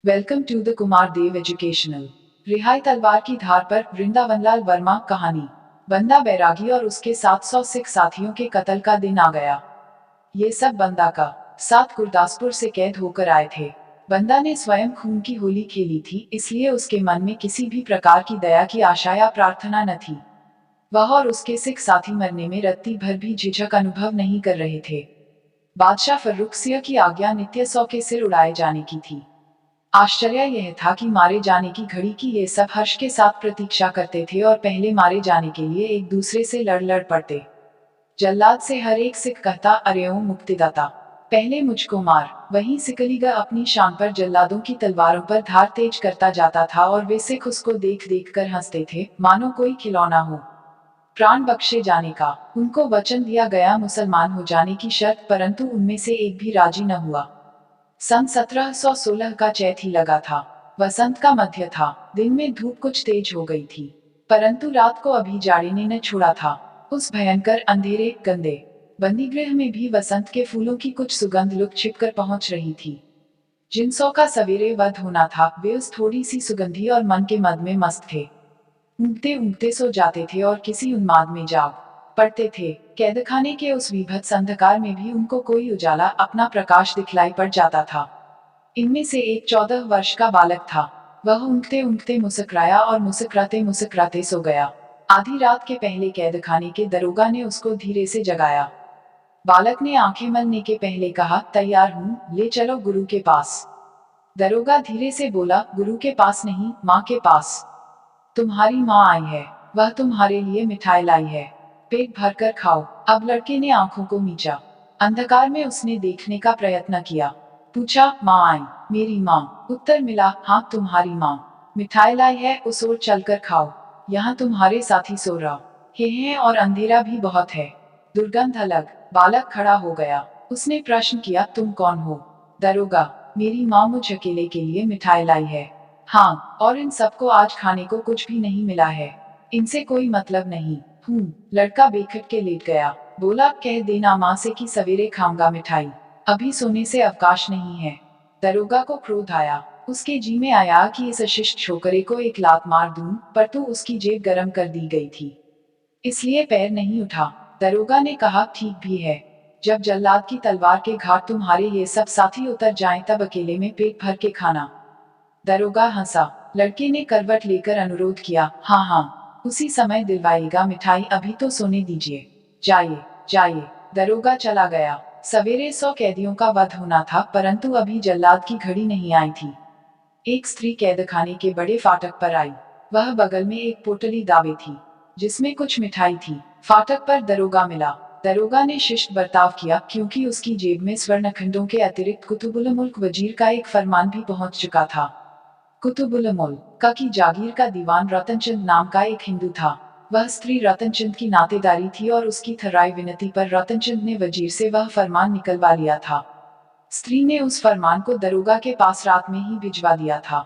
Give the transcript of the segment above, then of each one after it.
Welcome to the Kumar Dev educational. रिहाई तलवार की धार पर वृंदावनलाल वर्मा कहानी। बंदा बैरागी और उसके 700 सिख साथियों के कत्ल का दिन आ गया। ये सब बंदा का साथ गुरदासपुर से कैद होकर आए थे। बंदा ने स्वयं खून की होली खेली थी, इसलिए उसके मन में किसी भी प्रकार की दया की आशा या प्रार्थना न थी। वह और उसके सिख साथी मरने में रत्ती भर भी झिझक अनुभव नहीं कर रहे थे। बादशाह फर्रुख सिंह की आज्ञा नित्य 100 के सिर उड़ाए जाने की थी। आश्चर्य यह था कि मारे जाने की घड़ी की ये सब हर्ष के साथ प्रतीक्षा करते थे और पहले मारे जाने के लिए एक दूसरे से लड़ पड़ते। जल्लाद से हर एक सिख कहता, अरे ओ मुक्तिदाता, पहले मुझको मार। वहीं सिकलीगा अपनी शान पर जल्लादों की तलवारों पर धार तेज करता जाता था और वे सिख उसको देख देख कर हंसते थे, मानो कोई खिलौना हो। प्राण बख्शे जाने का उनको वचन दिया गया, मुसलमान हो जाने की शर्त, परंतु उनमें से एक भी राजी न हुआ। सन 1716 का चैत ही लगा था। वसंत का मध्य था। दिन में धूप कुछ तेज हो गई थी, परंतु रात को अभी जाड़े ने न छोड़ा था। उस भयंकर अंधेरे गंदे बंदीगृह में भी वसंत के फूलों की कुछ सुगंध लुक छिप कर पहुंच रही थी। जिनसों का सवेरे वध होना था, वे उस थोड़ी सी सुगंधी और मन के मद में मस्त थे। ऊँघते ऊँघते सो जाते थे और किसी उन्माद में जाग पड़ते थे। कैदखाने के उस विभत्स अंधकार में भी उनको कोई उजाला, अपना प्रकाश दिखलाई पड़ जाता था। इनमें से एक 14 वर्ष का बालक था। वह ऊँघते ऊँघते मुस्कुराया और मुस्कुराते मुस्कुराते सो गया। आधी रात के पहले कैदखाने के दरोगा ने उसको धीरे से जगाया। बालक ने आंखें मलने के पहले कहा, तैयार हूँ, ले चलो गुरु के पास। दरोगा धीरे से बोला, गुरु के पास नहीं, माँ के पास। तुम्हारी माँ आई है, वह तुम्हारे लिए मिठाई लाई है, पेट भर कर खाओ। अब लड़के ने आंखों को मीचा। अंधकार में उसने देखने का प्रयत्न किया। पूछा, माँ आई? मेरी माँ। उत्तर मिला, हाँ तुम्हारी माँ। मिठाई लाई है, उस ओर चलकर खाओ, यहाँ तुम्हारे साथी सो रहा है और अंधेरा भी बहुत है, दुर्गंध अलग। बालक खड़ा हो गया। उसने प्रश्न किया, तुम कौन हो? दरोगा, मेरी माँ मुझ अकेले के लिए मिठाई लाई है। हाँ, और इन सबको आज खाने को कुछ भी नहीं मिला है। इनसे कोई मतलब नहीं। लड़का बेखट के लेट गया। बोला, कह देना माँ से कि सवेरे खाऊंगा मिठाई, अभी सोने से अवकाश नहीं है। दरोगा को क्रोध आया। उसके जी में आया कि इस अशिष्ट छोकरे को एक लात मार दूं, पर तो उसकी जेब गरम कर दी गई थी, इसलिए पैर नहीं उठा। दरोगा ने कहा, ठीक भी है, जब जल्लाद की तलवार के घाट तुम्हारे ये सब साथी उतर जाएं, तब अकेले में पेट भर के खाना। दरोगा हंसा। लड़के ने करवट लेकर अनुरोध किया, हाँ हाँ, उसी समय दिलवाइएगा मिठाई, अभी तो सोने दीजिए। जाइए जाइए। दरोगा चला गया। सवेरे 100 कैदियों का वध होना था, परंतु अभी जल्लाद की घड़ी नहीं आई थी। एक स्त्री कैदखाने के बड़े फाटक पर आई। वह बगल में एक पोटली दावे थी, जिसमें कुछ मिठाई थी। फाटक पर दरोगा मिला। दरोगा ने शिष्ट बर्ताव किया, क्योंकि उसकी जेब में स्वर्ण खंडों के अतिरिक्त कुतुबुल मुल्क वजीर का एक फरमान भी पहुंच चुका था। कुतुबुल मुल्क की जागीर का दीवान रतनचंद नाम का एक हिंदू था। वह स्त्री रतनचंद की नातेदारी थी और उसकी थराई विनती पर रतनचंद ने वजीर से वह फरमान निकलवा लिया था। स्त्री ने उस फरमान को दरोगा के पास रात में ही भिजवा दिया था।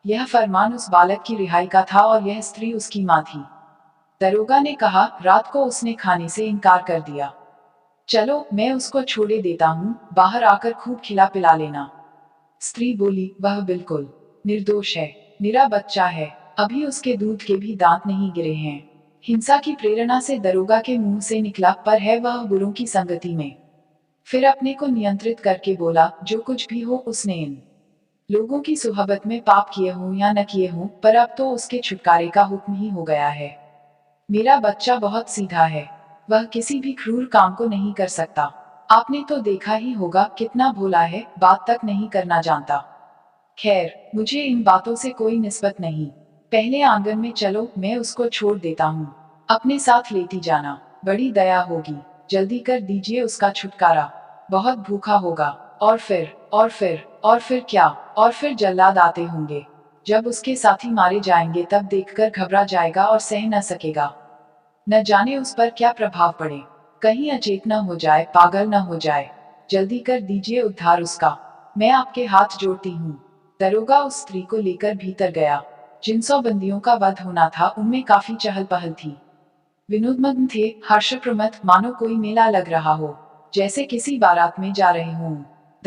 यह फरमान उस बालक की रिहाई का था और यह स्त्री उसकी माँ थी। दरोगा ने कहा, रात को उसने खाने से इनकार कर दिया। चलो, मैं उसको छोड़े देता हूँ, बाहर आकर खूब खिला पिला लेना। स्त्री बोली, वह बिल्कुल निर्दोष है, निरा बच्चा है, अभी उसके दूध के भी दांत नहीं गिरे हैं। हिंसा की प्रेरणा से दरोगा के मुंह से निकला, पर है वह गुरु की संगति में। फिर अपने को नियंत्रित करके बोला, जो कुछ भी हो, उसने इन लोगों की सुहबत में पाप किए हों या न किए हों, पर अब तो उसके छुटकारे का हुक्म ही हो गया है। मेरा बच्चा बहुत सीधा है, वह किसी भी क्रूर काम को नहीं कर सकता। आपने तो देखा ही होगा, कितना भोला है, बात तक नहीं करना जानता। खैर, मुझे इन बातों से कोई निस्बत नहीं। पहले आंगन में चलो, मैं उसको छोड़ देता हूँ, अपने साथ लेती जाना, बड़ी दया होगी, जल्दी कर दीजिए उसका छुटकारा, बहुत भूखा होगा। और फिर क्या? और फिर जल्लाद आते होंगे, जब उसके साथी मारे जाएंगे तब देखकर घबरा जाएगा और सह न सकेगा। न जाने उस पर क्या प्रभाव पड़े, कहीं अचेत न हो जाए, पागल न हो जाए। जल्दी कर दीजिए उद्धार उसका, मैं आपके हाथ जोड़ती हूँ। दरोगा उस स्त्री को लेकर भीतर गया। जिन 100 बंदियों का वध होना था, उनमें काफी चहल पहल थी। विनोदमग्न थे, हर्षप्रमथ, मानो कोई मेला लग रहा हो, जैसे किसी बारात में जा रहे हों।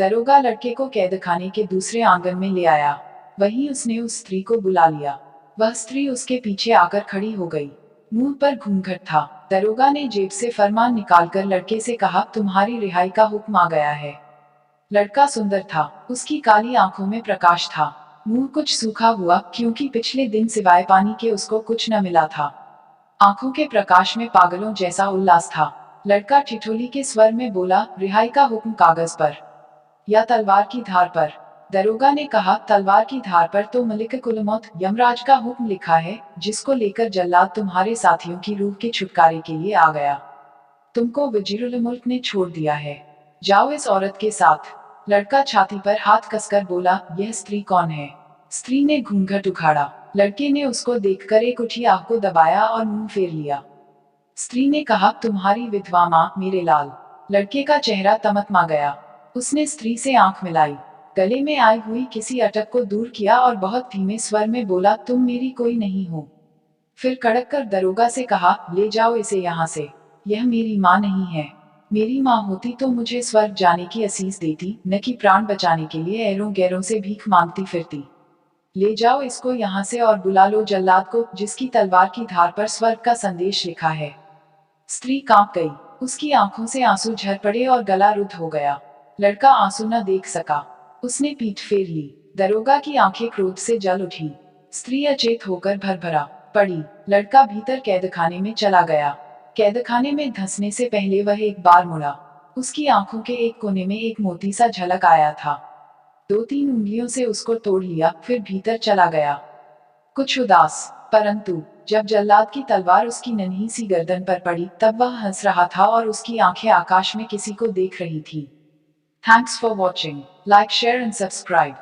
दरोगा लड़के को कैदखाने के दूसरे आंगन में ले आया। वहीं उसने उस स्त्री को बुला लिया। वह स्त्री उसके पीछे आकर खड़ी हो गई। मुंह पर घूंघट था। दरोगा ने जेब से फरमान निकालकर लड़के से कहा, तुम्हारी रिहाई का हुक्म आ गया है। लड़का सुंदर था। उसकी काली आंखों में प्रकाश था। मुंह कुछ सूखा हुआ, क्योंकि पिछले दिन सिवाय पानी के उसको कुछ न मिला था। आंखों के प्रकाश में पागलों जैसा उल्लास था। लड़का ठिठोली के स्वर में बोला, रिहाई का हुक्म कागज पर या तलवार की धार पर? दरोगा ने कहा, तलवार की धार पर तो मलिक कुलमौत यमराज का हुक्म लिखा है, जिसको लेकर जल्लाद तुम्हारे साथियों की रूह के छुटकारे के लिए आ गया। तुमको वजीरुल मुल्क ने छोड़ दिया है। जाओ इस औरत के साथ। लड़का छाती पर हाथ कसकर बोला, यह स्त्री कौन है? स्त्री ने घूंघट उखाड़ा। लड़के ने उसको देखकर एक उठी आह को दबाया और मुंह फेर लिया। स्त्री ने कहा, तुम्हारी विधवा माँ मेरे लाल। लड़के का चेहरा तमतमा गया। उसने स्त्री से आंख मिलाई, गले में आई हुई किसी अटक को दूर किया और बहुत धीमे स्वर में बोला, तुम मेरी कोई नहीं हो। फिर कड़क कर दरोगा से कहा, ले जाओ इसे यहाँ से। यह मेरी माँ नहीं है। मेरी माँ होती तो मुझे स्वर्ग जाने की असीस देती, न कि प्राण बचाने के लिए ऐरों गैरों से भीख मांगती फिरती। ले जाओ इसको यहाँ से और बुला लो जल्लाद को, जिसकी तलवार की धार पर स्वर्ग का संदेश लिखा है। स्त्री कांप गई। उसकी आंखों से आंसू झर पड़े और गला रुद्ध हो गया। लड़का आंसू न देख सका। उसने पीठ फेर ली। दरोगा की आंखें क्रोध से जल उठी। स्त्री अचेत होकर भरभरा पड़ी। लड़का भीतर कैदखाने में चला गया। कैदखाने में धंसने से पहले वह एक बार मुड़ा। उसकी आंखों के एक कोने में एक मोती सा झलक आया था। 2-3 उंगलियों से उसको तोड़ लिया, फिर भीतर चला गया, कुछ उदास। परंतु जब जल्लाद की तलवार उसकी नन्ही सी गर्दन पर पड़ी, तब वह हंस रहा था और उसकी आंखें आकाश में किसी को देख रही थी। Thanks for watching. Like, share and subscribe.